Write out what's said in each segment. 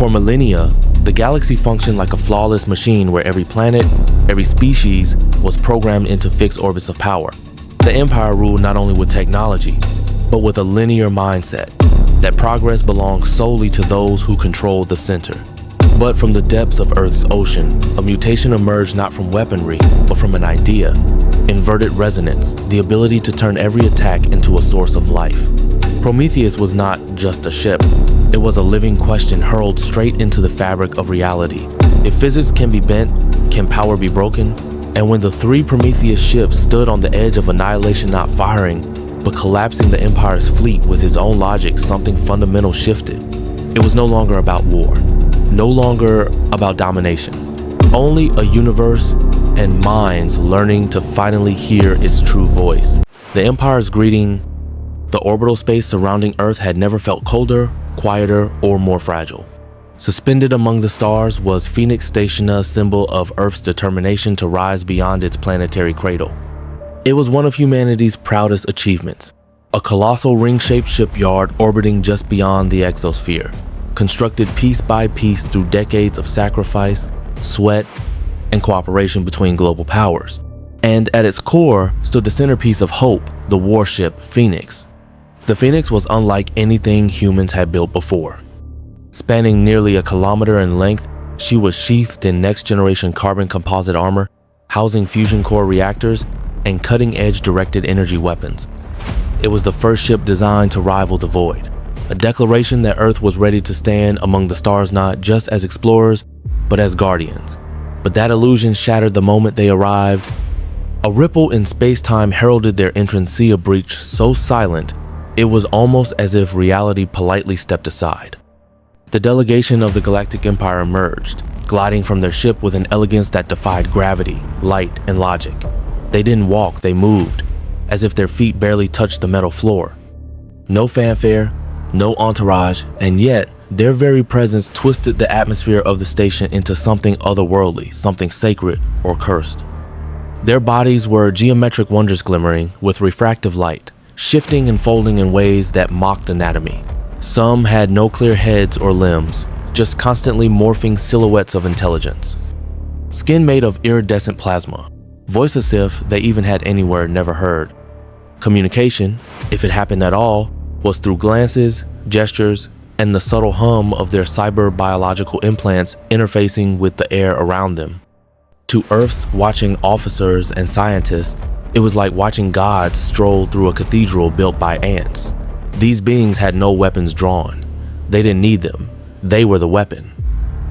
For millennia, the galaxy functioned like a flawless machine where every planet, every species was programmed into fixed orbits of power. The Empire ruled not only with technology, but with a linear mindset, that progress belonged solely to those who controlled the center. But from the depths of Earth's ocean, a mutation emerged not from weaponry, but from an idea: inverted resonance, the ability to turn every attack into a source of life. Prometheus was not just a ship. It was a living question hurled straight into the fabric of reality. If physics can be bent, can power be broken? And when the three Prometheus ships stood on the edge of annihilation, not firing, but collapsing the Empire's fleet with his own logic, something fundamental shifted. It was no longer about war, no longer about domination, only a universe and minds learning to finally hear its true voice. The Empire's greeting, the orbital space surrounding Earth, had never felt colder, quieter, or more fragile. Suspended among the stars was Phoenix Station, a symbol of Earth's determination to rise beyond its planetary cradle. It was one of humanity's proudest achievements, a colossal ring-shaped shipyard orbiting just beyond the exosphere, constructed piece by piece through decades of sacrifice, sweat, and cooperation between global powers. And at its core stood the centerpiece of hope, the warship Phoenix. The Phoenix was unlike anything humans had built before. Spanning nearly a kilometer in length, she was sheathed in next-generation carbon composite armor, housing fusion core reactors and cutting-edge directed energy weapons. It was the first ship designed to rival the Void, a declaration that Earth was ready to stand among the stars not just as explorers, but as guardians. But that illusion shattered the moment they arrived. A ripple in space-time heralded their entrance, a breach so silent, it was almost as if reality politely stepped aside. The delegation of the Galactic Empire emerged, gliding from their ship with an elegance that defied gravity, light, and logic. They didn't walk, they moved, as if their feet barely touched the metal floor. No fanfare, no entourage, and yet their very presence twisted the atmosphere of the station into something otherworldly, something sacred or cursed. Their bodies were geometric wonders glimmering with refractive light, shifting and folding in ways that mocked anatomy. Some had no clear heads or limbs, just constantly morphing silhouettes of intelligence. Skin made of iridescent plasma, voice as if they even had any word never heard. Communication, if it happened at all, was through glances, gestures, and the subtle hum of their cyber-biological implants interfacing with the air around them. To Earth's watching officers and scientists, it was like watching gods stroll through a cathedral built by ants. These beings had no weapons drawn. They didn't need them. They were the weapon.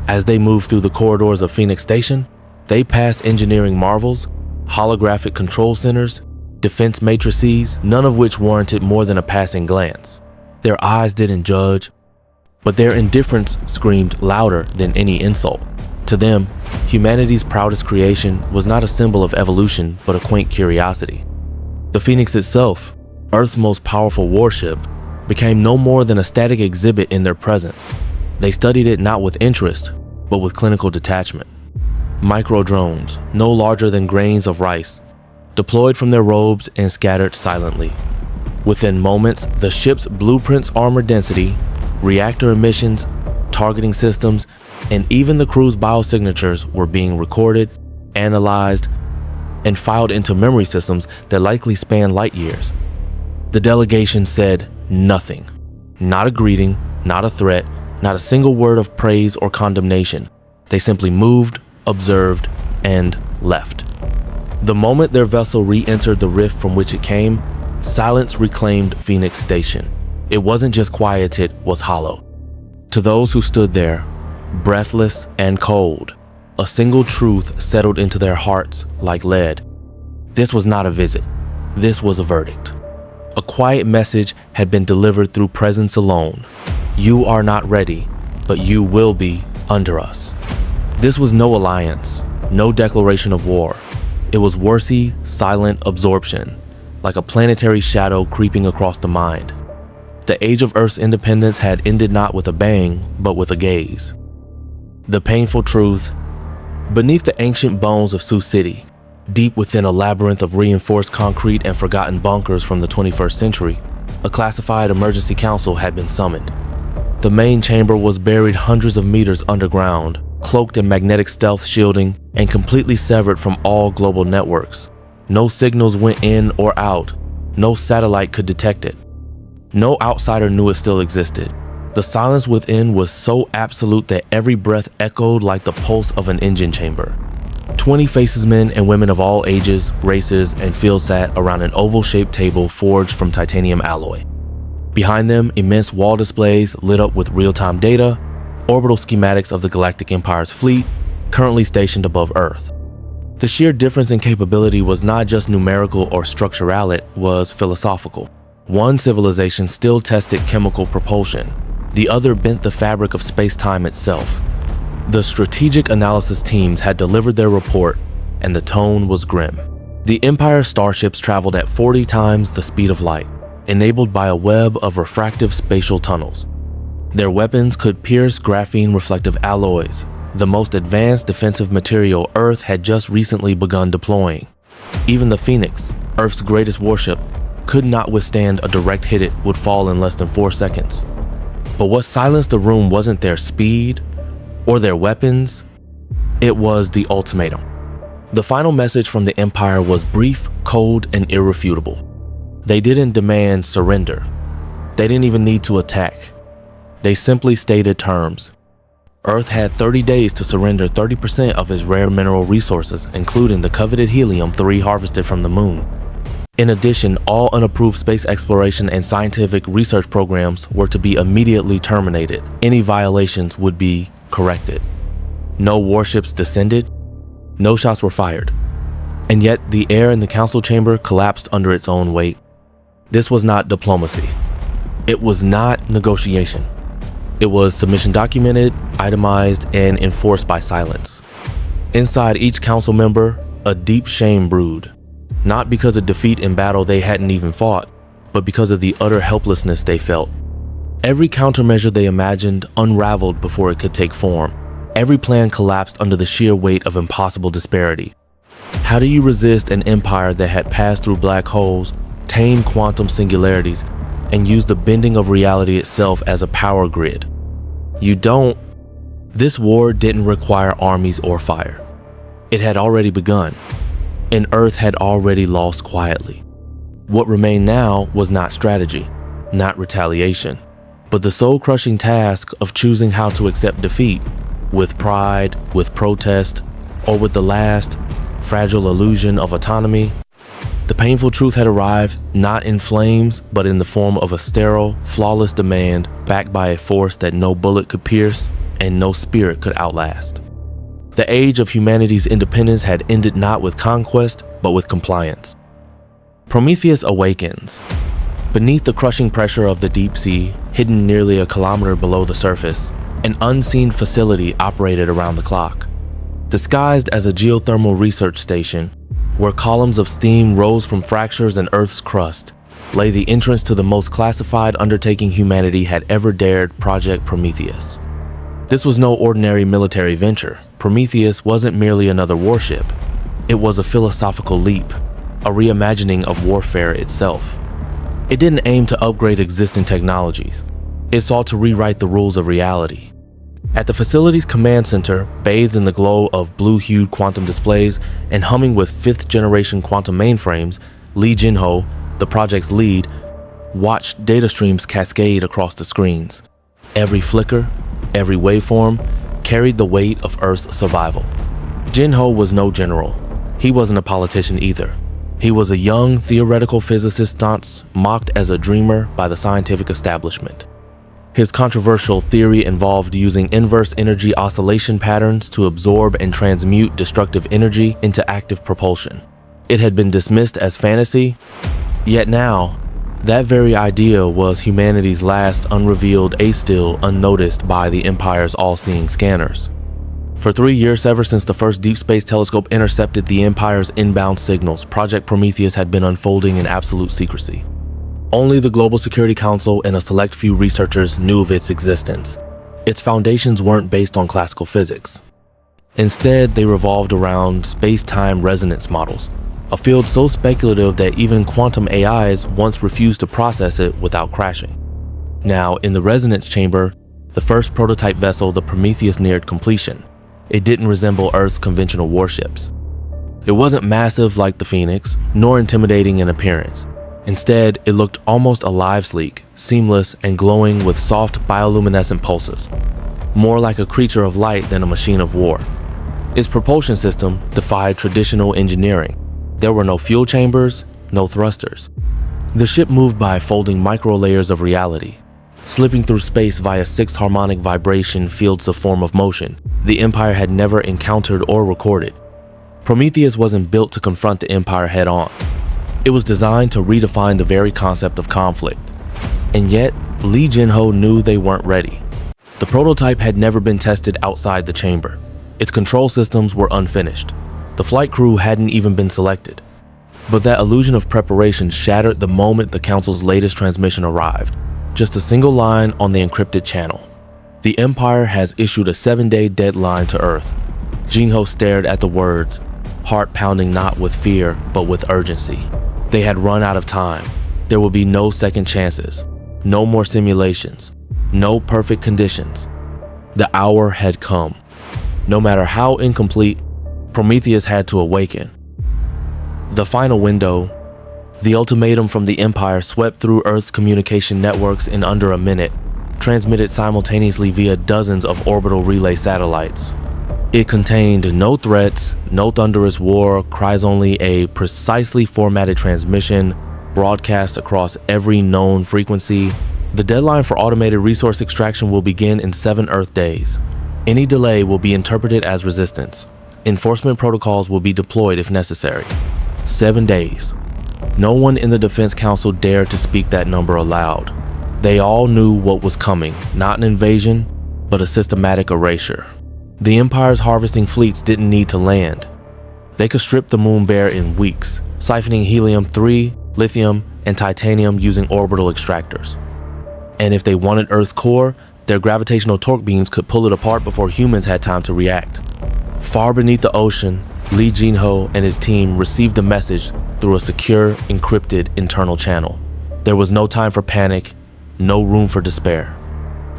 As they moved through the corridors of Phoenix Station, they passed engineering marvels, holographic control centers, defense matrices, none of which warranted more than a passing glance. Their eyes didn't judge, but their indifference screamed louder than any insult. To them, humanity's proudest creation was not a symbol of evolution, but a quaint curiosity. The Phoenix itself, Earth's most powerful warship, became no more than a static exhibit in their presence. They studied it not with interest, but with clinical detachment. Micro-drones, no larger than grains of rice, deployed from their robes and scattered silently. Within moments, the ship's blueprints, armor density, reactor emissions, targeting systems, and even the crew's biosignatures were being recorded, analyzed, and filed into memory systems that likely span light years. The delegation said nothing. Not a greeting, not a threat, not a single word of praise or condemnation. They simply moved, observed, and left. The moment their vessel re-entered the rift from which it came, silence reclaimed Phoenix Station. It wasn't just quiet, it was hollow. To those who stood there, breathless and cold, a single truth settled into their hearts like lead. This was not a visit. This was a verdict. A quiet message had been delivered through presence alone. You are not ready, but you will be under us. This was no alliance, no declaration of war. It was worsy, silent absorption, like a planetary shadow creeping across the mind. The age of Earth's independence had ended not with a bang, but with a gaze. The painful truth: beneath the ancient bones of Sioux City, deep within a labyrinth of reinforced concrete and forgotten bunkers from the 21st century, a classified emergency council had been summoned. The main chamber was buried hundreds of meters underground, cloaked in magnetic stealth shielding, and completely severed from all global networks. No signals went in or out. No satellite could detect it. No outsider knew it still existed. The silence within was so absolute that every breath echoed like the pulse of an engine chamber. 20 faces, men and women of all ages, races, and fields sat around an oval-shaped table forged from titanium alloy. Behind them, immense wall displays lit up with real-time data, orbital schematics of the Galactic Empire's fleet, currently stationed above Earth. The sheer difference in capability was not just numerical or structural, it was philosophical. One civilization still tested chemical propulsion. The other bent the fabric of space-time itself. The strategic analysis teams had delivered their report, and the tone was grim. The Empire's starships traveled at 40 times the speed of light, enabled by a web of refractive spatial tunnels. Their weapons could pierce graphene reflective alloys, the most advanced defensive material Earth had just recently begun deploying. Even the Phoenix, Earth's greatest warship, could not withstand a direct hit. It would fall in less than 4 seconds. But what silenced the room wasn't their speed or their weapons, it was the ultimatum. The final message from the Empire was brief, cold, and irrefutable. They didn't demand surrender. They didn't even need to attack. They simply stated terms. Earth had 30 days to surrender 30% of its rare mineral resources, including the coveted helium-3 harvested from the moon. In addition, all unapproved space exploration and scientific research programs were to be immediately terminated. Any violations would be corrected. No warships descended. No shots were fired. And yet, the air in the council chamber collapsed under its own weight. This was not diplomacy. It was not negotiation. It was submission documented, itemized, and enforced by silence. Inside each council member, a deep shame brewed. Not because of defeat in battle they hadn't even fought, but because of the utter helplessness they felt. Every countermeasure they imagined unraveled before it could take form. Every plan collapsed under the sheer weight of impossible disparity. How do you resist an empire that had passed through black holes, tamed quantum singularities, and used the bending of reality itself as a power grid? You don't. This war didn't require armies or fire. It had already begun, and Earth had already lost quietly. What remained now was not strategy, not retaliation, but the soul-crushing task of choosing how to accept defeat, with pride, with protest, or with the last, fragile illusion of autonomy. The painful truth had arrived, not in flames, but in the form of a sterile, flawless demand backed by a force that no bullet could pierce and no spirit could outlast. The age of humanity's independence had ended not with conquest, but with compliance. Prometheus awakens. Beneath the crushing pressure of the deep sea, hidden nearly a kilometer below the surface, an unseen facility operated around the clock. Disguised as a geothermal research station, where columns of steam rose from fractures in Earth's crust, lay the entrance to the most classified undertaking humanity had ever dared, Project Prometheus. This was no ordinary military venture. Prometheus wasn't merely another warship. It was a philosophical leap, a reimagining of warfare itself. It didn't aim to upgrade existing technologies. It sought to rewrite the rules of reality. At the facility's command center, bathed in the glow of blue-hued quantum displays and humming with 5th-generation quantum mainframes, Lee Jinho, the project's lead, watched data streams cascade across the screens. Every flicker, every waveform, carried the weight of Earth's survival. Jinho was no general. He wasn't a politician either. He was a young theoretical physicist mocked as a dreamer by the scientific establishment. His controversial theory involved using inverse energy oscillation patterns to absorb and transmute destructive energy into active propulsion. It had been dismissed as fantasy, yet now, that very idea was humanity's last unrevealed ace still unnoticed by the Empire's all-seeing scanners. For 3 years, ever since the first deep space telescope intercepted the Empire's inbound signals, Project Prometheus had been unfolding in absolute secrecy. Only the Global Security Council and a select few researchers knew of its existence. Its foundations weren't based on classical physics. Instead, they revolved around space-time resonance models, a field so speculative that even quantum AIs once refused to process it without crashing. Now, in the resonance chamber, The first prototype vessel, the Prometheus, neared completion. It didn't resemble Earth's conventional warships. It wasn't massive like the Phoenix, nor intimidating in appearance. Instead, it looked almost alive, sleek, seamless, and glowing with soft bioluminescent pulses. More like a creature of light than a machine of war. Its propulsion system defied traditional engineering. There were no fuel chambers, no thrusters. The ship moved by folding micro layers of reality, slipping through space via sixth harmonic vibration fields of form of motion the Empire had never encountered or recorded. Prometheus wasn't built to confront the Empire head-on. It was designed to redefine the very concept of conflict. And yet, Lee Jin-ho knew they weren't ready. The prototype had never been tested outside the chamber. Its control systems were unfinished. The flight crew hadn't even been selected. But that illusion of preparation shattered the moment the Council's latest transmission arrived. Just a single line on the encrypted channel. The Empire has issued a 7-day deadline to Earth. Jin-ho stared at the words, heart pounding not with fear, but with urgency. They had run out of time. There would be no second chances, no more simulations, no perfect conditions. The hour had come. No matter how incomplete, Prometheus had to awaken. The final window, the ultimatum from the Empire, swept through Earth's communication networks in under a minute, transmitted simultaneously via dozens of orbital relay satellites. It contained no threats, no thunderous war, cries only, a precisely formatted transmission broadcast across every known frequency. The deadline for automated resource extraction will begin in 7 Earth days. Any delay will be interpreted as resistance. Enforcement protocols will be deployed if necessary. 7 days. No one in the Defense Council dared to speak that number aloud. They all knew what was coming, not an invasion, but a systematic erasure. The Empire's harvesting fleets didn't need to land. They could strip the moon bare in weeks, siphoning helium-3, lithium, and titanium using orbital extractors. And if they wanted Earth's core, their gravitational torque beams could pull it apart before humans had time to react. Far beneath the ocean, Lee Jin-ho and his team received the message through a secure, encrypted internal channel. There was no time for panic, no room for despair.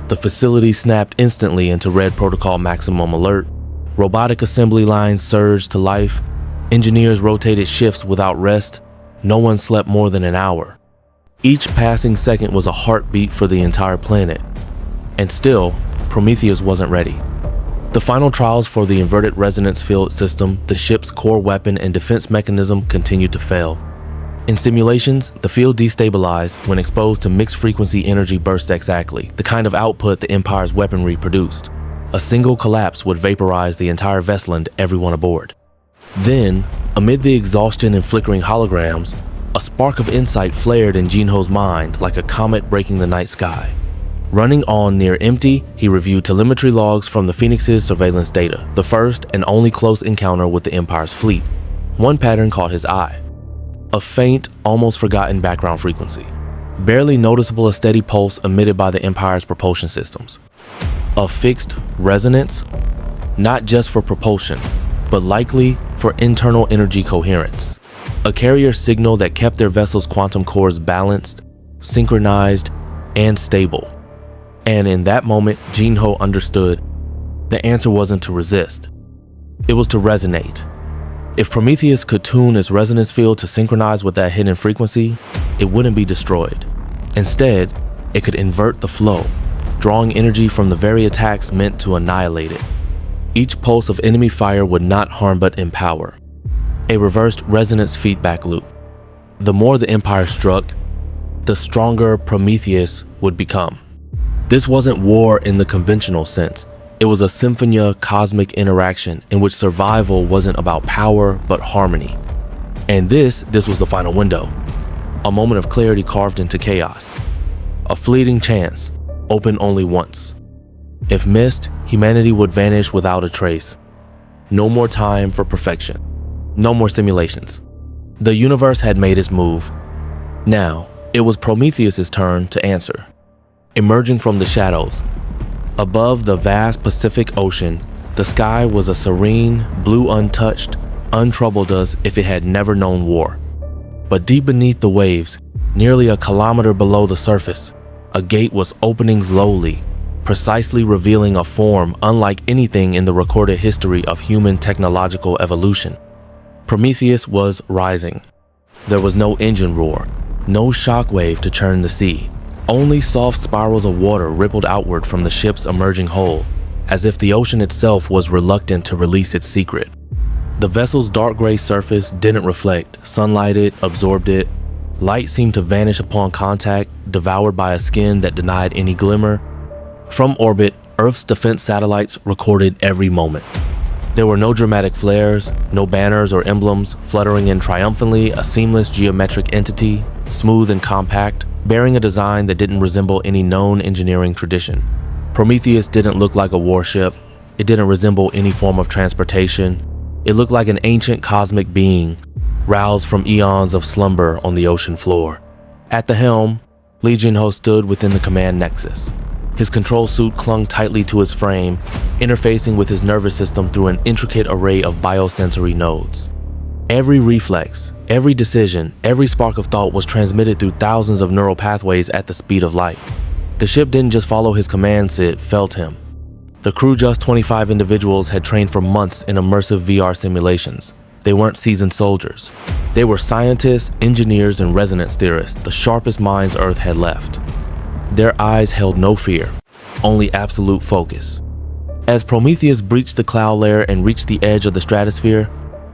The facility snapped instantly into Red Protocol Maximum Alert. Robotic assembly lines surged to life. Engineers rotated shifts without rest. No one slept more than an hour. Each passing second was a heartbeat for the entire planet. And still, Prometheus wasn't ready. The final trials for the inverted resonance field system, the ship's core weapon and defense mechanism, continued to fail. In simulations, the field destabilized when exposed to mixed frequency energy bursts exactly, the kind of output the Empire's weaponry produced. A single collapse would vaporize the entire vessel and everyone aboard. Then, amid the exhaustion and flickering holograms, a spark of insight flared in Jin-ho's mind like a comet breaking the night sky. Running on near empty, he reviewed telemetry logs from the Phoenix's surveillance data, the first and only close encounter with the Empire's fleet. One pattern caught his eye. A faint, almost forgotten background frequency. Barely noticeable, a steady pulse emitted by the Empire's propulsion systems. A fixed resonance, not just for propulsion, but likely for internal energy coherence. A carrier signal that kept their vessel's quantum cores balanced, synchronized, and stable. And in that moment, Jin-ho understood the answer wasn't to resist. It was to resonate. If Prometheus could tune its resonance field to synchronize with that hidden frequency, it wouldn't be destroyed. Instead, it could invert the flow, drawing energy from the very attacks meant to annihilate it. Each pulse of enemy fire would not harm but empower. A reversed resonance feedback loop. The more the Empire struck, the stronger Prometheus would become. This wasn't war in the conventional sense. It was a symphonia cosmic interaction in which survival wasn't about power but harmony. And this was the final window. A moment of clarity carved into chaos. A fleeting chance, open only once. If missed, humanity would vanish without a trace. No more time for perfection. No more simulations. The universe had made its move. Now, it was Prometheus's turn to answer. Emerging from the shadows, above the vast Pacific Ocean, the sky was a serene, blue untouched, untroubled as if it had never known war. But deep beneath the waves, nearly a kilometer below the surface, a gate was opening slowly, precisely revealing a form unlike anything in the recorded history of human technological evolution. Prometheus was rising. There was no engine roar, no shockwave to churn the sea. Only soft spirals of water rippled outward from the ship's emerging hull, as if the ocean itself was reluctant to release its secret. The vessel's dark gray surface didn't reflect, sunlighted, absorbed it. Light seemed to vanish upon contact, devoured by a skin that denied any glimmer. From orbit, Earth's defense satellites recorded every moment. There were no dramatic flares, no banners or emblems, fluttering in triumphantly, a seamless geometric entity, smooth and compact, bearing a design that didn't resemble any known engineering tradition. Prometheus didn't look like a warship. It didn't resemble any form of transportation. It looked like an ancient cosmic being, roused from eons of slumber on the ocean floor. At the helm, Lee Jin-ho stood within the command nexus. His control suit clung tightly to his frame, interfacing with his nervous system through an intricate array of biosensory nodes. Every reflex, every decision, every spark of thought was transmitted through thousands of neural pathways at the speed of light. The ship didn't just follow his commands, it felt him. The crew, just 25 individuals, had trained for months in immersive VR simulations. They weren't seasoned soldiers. They were scientists, engineers, and resonance theorists, the sharpest minds Earth had left. Their eyes held no fear, only absolute focus. As Prometheus breached the cloud layer and reached the edge of the stratosphere,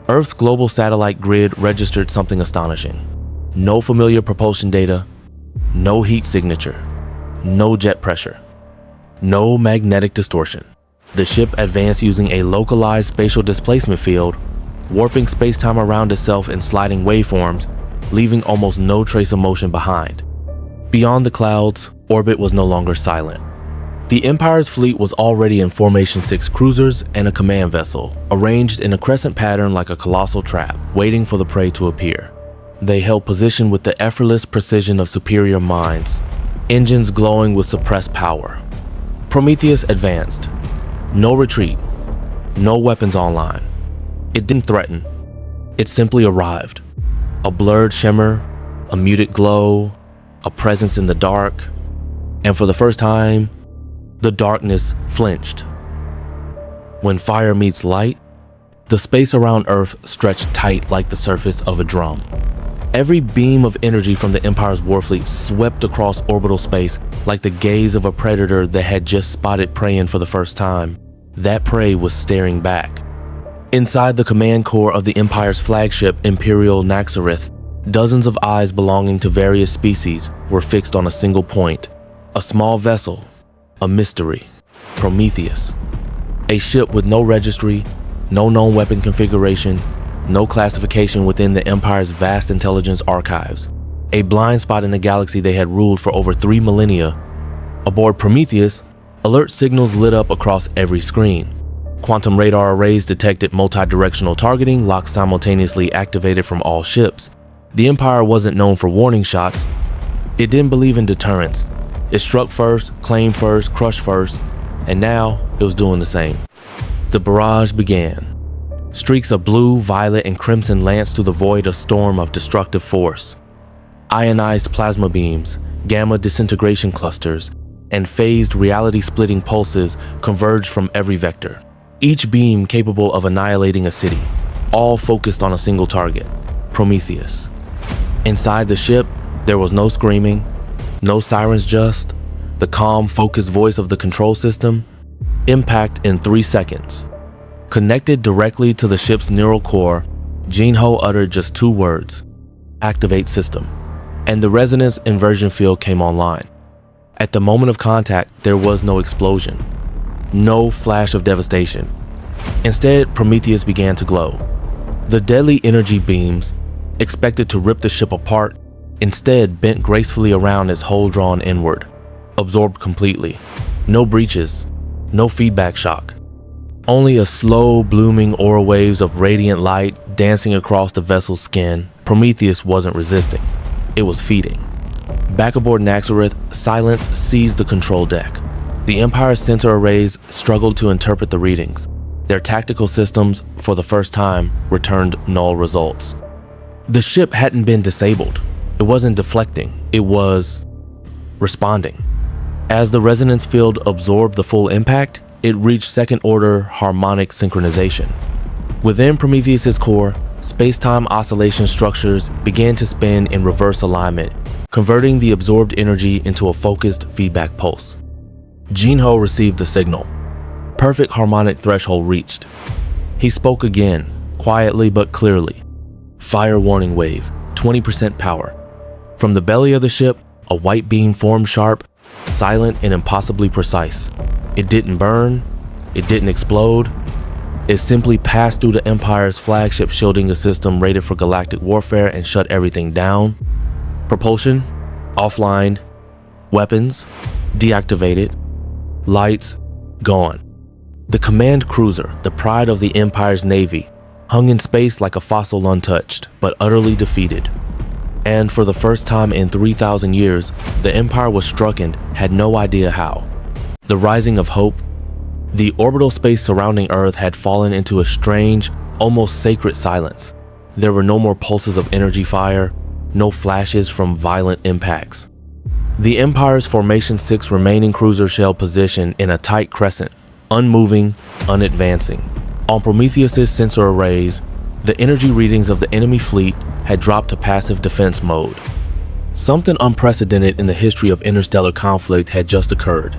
Earth's global satellite grid registered something astonishing. No familiar propulsion data, no heat signature, no jet pressure, no magnetic distortion. The ship advanced using a localized spatial displacement field, warping space-time around itself in sliding waveforms, leaving almost no trace of motion behind. Beyond the clouds, orbit was no longer silent. The Empire's fleet was already in Formation 6 cruisers and a command vessel, arranged in a crescent pattern like a colossal trap, waiting for the prey to appear. They held position with the effortless precision of superior minds, engines glowing with suppressed power. Prometheus advanced. No retreat, no weapons online. It didn't threaten. It simply arrived. A blurred shimmer, a muted glow, a presence in the dark, and for the first time, the darkness flinched. When fire meets light, the space around Earth stretched tight like the surface of a drum. Every beam of energy from the Empire's warfleet swept across orbital space like the gaze of a predator that had just spotted prey for the first time. That prey was staring back. Inside the command core of the Empire's flagship, Imperial Naxxrath, dozens of eyes belonging to various species were fixed on a single point. A small vessel, a mystery, Prometheus. A ship with no registry, no known weapon configuration, no classification within the Empire's vast intelligence archives. A blind spot in a galaxy they had ruled for over 3 millennia. Aboard Prometheus, alert signals lit up across every screen. Quantum radar arrays detected multi-directional targeting, locked simultaneously activated from all ships. The Empire wasn't known for warning shots. It didn't believe in deterrence. It struck first, claimed first, crushed first, and now it was doing the same. The barrage began. Streaks of blue, violet, and crimson lanced through the void, a storm of destructive force. Ionized plasma beams, gamma disintegration clusters, and phased reality-splitting pulses converged from every vector, each beam capable of annihilating a city, all focused on a single target, Prometheus. Inside the ship, there was no screaming, no sirens, just the calm, focused voice of the control system. Impact in 3 seconds. Connected directly to the ship's neural core, Jin-ho uttered just 2 words: activate system, and the resonance inversion field came online. At the moment of contact, there was no explosion, no flash of devastation. Instead, Prometheus began to glow. The deadly energy beams, expected to rip the ship apart, instead bent gracefully around its hull, drawn inward, absorbed completely. No breaches, no feedback shock. Only a slow, blooming aura waves of radiant light dancing across the vessel's skin. Prometheus wasn't resisting. It was feeding. Back aboard Naxxrath, silence seized the control deck. The Empire's sensor arrays struggled to interpret the readings. Their tactical systems, for the first time, returned null results. The ship hadn't been disabled. It wasn't deflecting. It was responding. As the resonance field absorbed the full impact, it reached second-order harmonic synchronization. Within Prometheus's core, space-time oscillation structures began to spin in reverse alignment, converting the absorbed energy into a focused feedback pulse. Jinho received the signal. Perfect harmonic threshold reached. He spoke again, quietly but clearly. Fire warning wave, 20% power. From the belly of the ship, a white beam formed sharp, silent and impossibly precise. It didn't burn, it didn't explode. It simply passed through the Empire's flagship shielding a system rated for galactic warfare and shut everything down. Propulsion, offline. Weapons, deactivated. Lights, gone. The command cruiser, the pride of the Empire's navy, hung in space like a fossil untouched, but utterly defeated. And for the first time in 3,000 years, the Empire was struck and had no idea how. The rising of hope. The orbital space surrounding Earth had fallen into a strange, almost sacred silence. There were no more pulses of energy fire, no flashes from violent impacts. The Empire's Formation 6 remaining cruiser shell positioned in a tight crescent, unmoving, unadvancing. On Prometheus's sensor arrays, the energy readings of the enemy fleet had dropped to passive defense mode. Something unprecedented in the history of interstellar conflict had just occurred.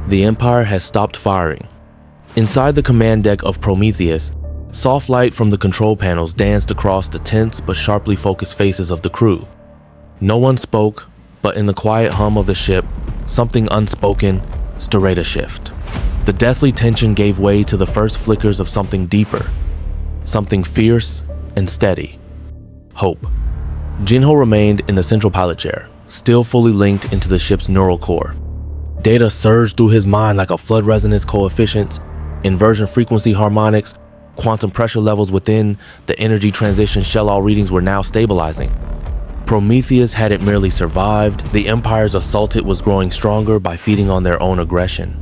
The Empire has stopped firing. Inside the command deck of Prometheus, soft light from the control panels danced across the tense but sharply focused faces of the crew. No one spoke, but in the quiet hum of the ship, something unspoken stirred a shift. The deathly tension gave way to the first flickers of something deeper, something fierce and steady. Hope. Jinho remained in the central pilot chair, still fully linked into the ship's neural core. Data surged through his mind like a flood resonance coefficients, inversion frequency harmonics, quantum pressure levels within the energy transition shell-all readings were now stabilizing. Prometheus hadn't merely survived, the Empire's assault it was growing stronger by feeding on their own aggression.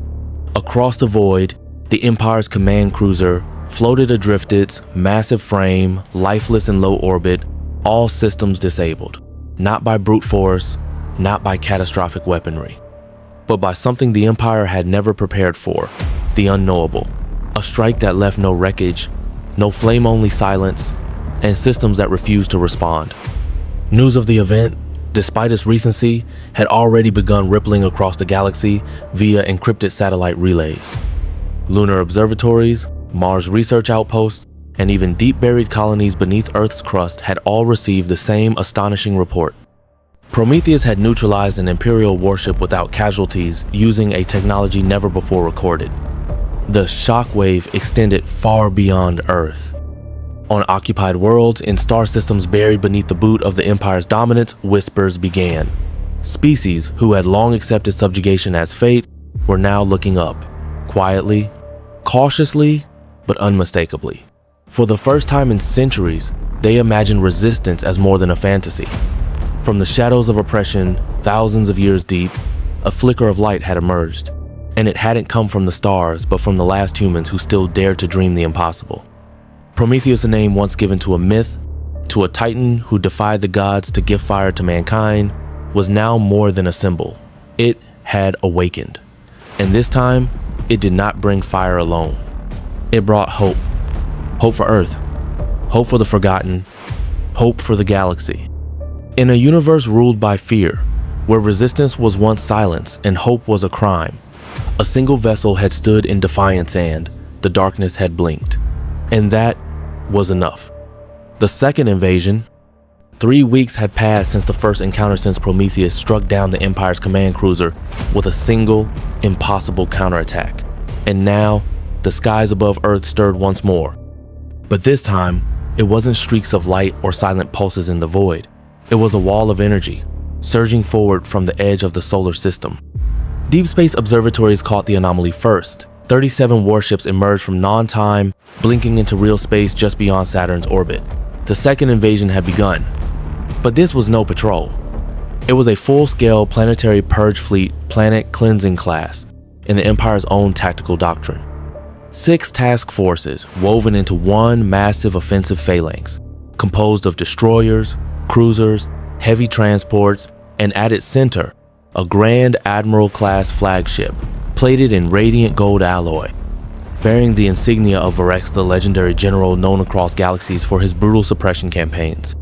Across the void, the Empire's command cruiser floated adrift, its massive frame, lifeless in low orbit, all systems disabled. Not by brute force, not by catastrophic weaponry, but by something the Empire had never prepared for, the unknowable. A strike that left no wreckage, no flame-only silence, and systems that refused to respond. News of the event, despite its recency, had already begun rippling across the galaxy via encrypted satellite relays. Lunar observatories, Mars research outposts, and even deep-buried colonies beneath Earth's crust had all received the same astonishing report. Prometheus had neutralized an Imperial warship without casualties using a technology never before recorded. The shockwave extended far beyond Earth. On occupied worlds, in star systems buried beneath the boot of the Empire's dominance, whispers began. Species who had long accepted subjugation as fate were now looking up, quietly, cautiously, but unmistakably. For the first time in centuries, they imagined resistance as more than a fantasy. From the shadows of oppression, thousands of years deep, a flicker of light had emerged, and it hadn't come from the stars, but from the last humans who still dared to dream the impossible. Prometheus, a name once given to a myth, to a titan who defied the gods to give fire to mankind, was now more than a symbol. It had awakened. And this time, it did not bring fire alone. It brought hope. Hope for Earth. Hope for the forgotten. Hope for the galaxy. In a universe ruled by fear, where resistance was once silence and hope was a crime, a single vessel had stood in defiance and the darkness had blinked. And that was enough. The second invasion. 3 weeks had passed since the first encounter since Prometheus struck down the Empire's command cruiser with a single, impossible counterattack. And now, the skies above Earth stirred once more. But this time, it wasn't streaks of light or silent pulses in the void. It was a wall of energy, surging forward from the edge of the solar system. Deep space observatories caught the anomaly first. 37 warships emerged from non-time, blinking into real space just beyond Saturn's orbit. The second invasion had begun. But this was no patrol. It was a full-scale planetary purge fleet planet cleansing class in the Empire's own tactical doctrine. 6 task forces woven into one massive offensive phalanx, composed of destroyers, cruisers, heavy transports, and at its center, a Grand Admiral-class flagship, plated in radiant gold alloy, bearing the insignia of Vorex, the legendary general known across galaxies for his brutal suppression campaigns.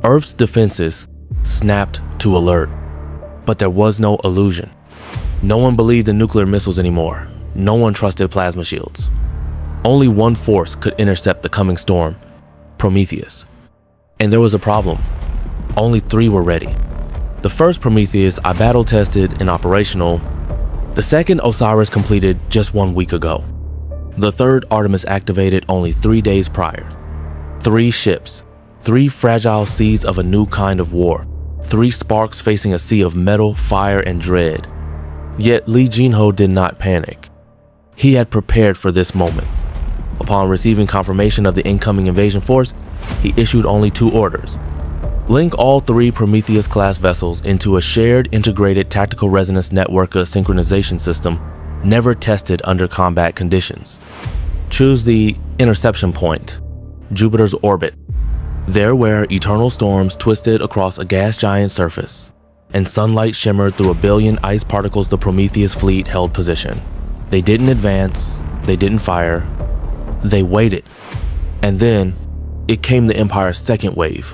Earth's defenses snapped to alert, but there was no illusion. No one believed in nuclear missiles anymore. No one trusted plasma shields. Only one force could intercept the coming storm: Prometheus. And there was a problem. Only 3 were ready. The first Prometheus I battle-tested and operational. The second Osiris completed just 1 week ago. The third Artemis activated only 3 days prior. 3 ships, 3 fragile seeds of a new kind of war, 3 sparks facing a sea of metal, fire, and dread. Yet Li Jinho did not panic. He had prepared for this moment. Upon receiving confirmation of the incoming invasion force, he issued only 2 orders. Link all 3 Prometheus-class vessels into a shared integrated tactical resonance network synchronization system never tested under combat conditions. Choose the interception point, Jupiter's orbit, there where eternal storms twisted across a gas giant surface, and sunlight shimmered through a billion ice particles. The Prometheus fleet held position. They didn't advance, they didn't fire, they waited. And then, it came the Empire's second wave.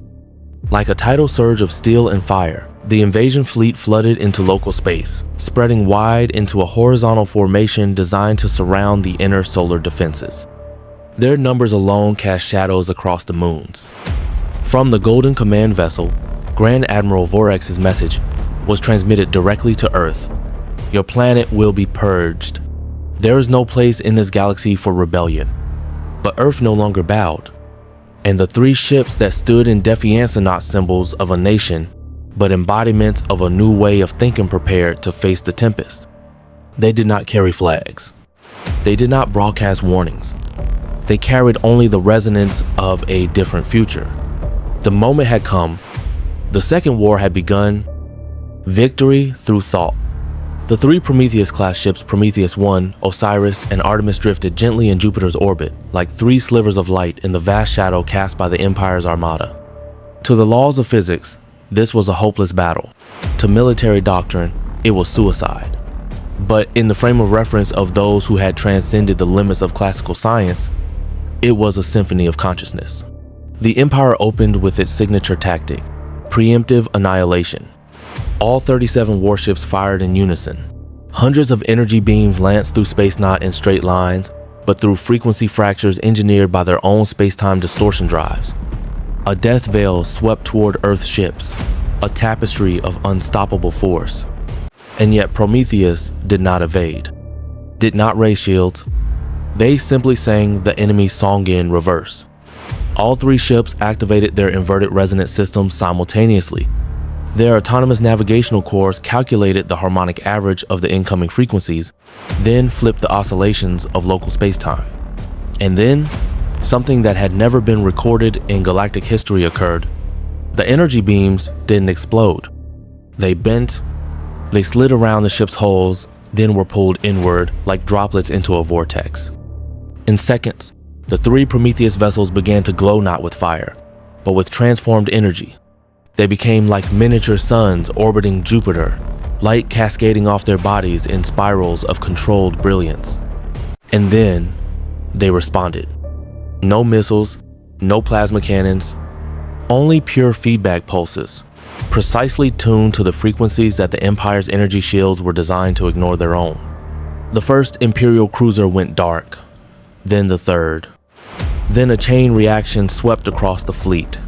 Like a tidal surge of steel and fire, the invasion fleet flooded into local space, spreading wide into a horizontal formation designed to surround the inner solar defenses. Their numbers alone cast shadows across the moons. From the Golden Command vessel, Grand Admiral Vorex's message was transmitted directly to Earth. Your planet will be purged. There is no place in this galaxy for rebellion. But Earth no longer bowed, and the 3 ships that stood in defiance are not symbols of a nation, but embodiments of a new way of thinking prepared to face the tempest. They did not carry flags. They did not broadcast warnings. They carried only the resonance of a different future. The moment had come. The second war had begun. Victory through thought. The 3 Prometheus-class ships, Prometheus 1, Osiris, and Artemis, drifted gently in Jupiter's orbit, like 3 slivers of light in the vast shadow cast by the Empire's armada. To the laws of physics, this was a hopeless battle. To military doctrine, it was suicide. But in the frame of reference of those who had transcended the limits of classical science, it was a symphony of consciousness. The Empire opened with its signature tactic: preemptive annihilation. All 37 warships fired in unison. Hundreds of energy beams lanced through space not in straight lines, but through frequency fractures engineered by their own space-time distortion drives. A death veil swept toward Earth's ships, a tapestry of unstoppable force. And yet Prometheus did not evade, did not raise shields. They simply sang the enemy's song in reverse. All 3 ships activated their inverted resonance systems simultaneously. Their autonomous navigational cores calculated the harmonic average of the incoming frequencies, then flipped the oscillations of local spacetime. And then, something that had never been recorded in galactic history occurred. The energy beams didn't explode. They bent, they slid around the ship's hulls, then were pulled inward like droplets into a vortex. In seconds, the 3 Prometheus vessels began to glow not with fire, but with transformed energy. They became like miniature suns orbiting Jupiter, light cascading off their bodies in spirals of controlled brilliance. And then, they responded. No missiles, no plasma cannons, only pure feedback pulses, precisely tuned to the frequencies that the Empire's energy shields were designed to ignore their own. The first Imperial cruiser went dark, then the third. Then a chain reaction swept across the fleet.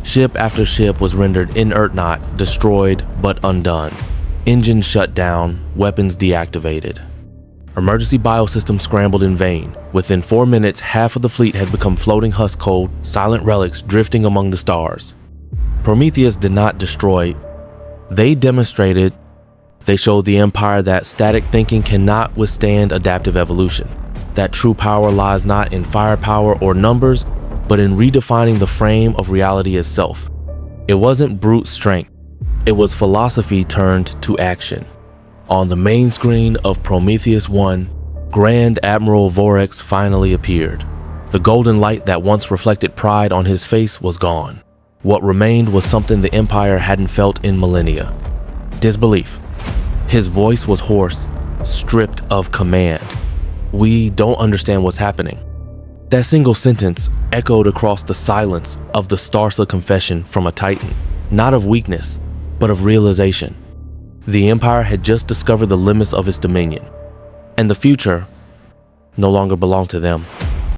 Ship after ship was rendered inert, not destroyed, but undone. Engines shut down, weapons deactivated. Emergency biosystems scrambled in vain. Within 4 minutes, half of the fleet had become floating husk cold, silent relics drifting among the stars. Prometheus did not destroy. They demonstrated. They showed the Empire that static thinking cannot withstand adaptive evolution. That true power lies not in firepower or numbers, but in redefining the frame of reality itself. It wasn't brute strength. It was philosophy turned to action. On the main screen of Prometheus 1, Grand Admiral Vorex finally appeared. The golden light that once reflected pride on his face was gone. What remained was something the Empire hadn't felt in millennia: disbelief. His voice was hoarse, stripped of command. We don't understand what's happening. That single sentence echoed across the silence of the Starsa confession from a Titan, not of weakness, but of realization. The Empire had just discovered the limits of its dominion, and the future no longer belonged to them.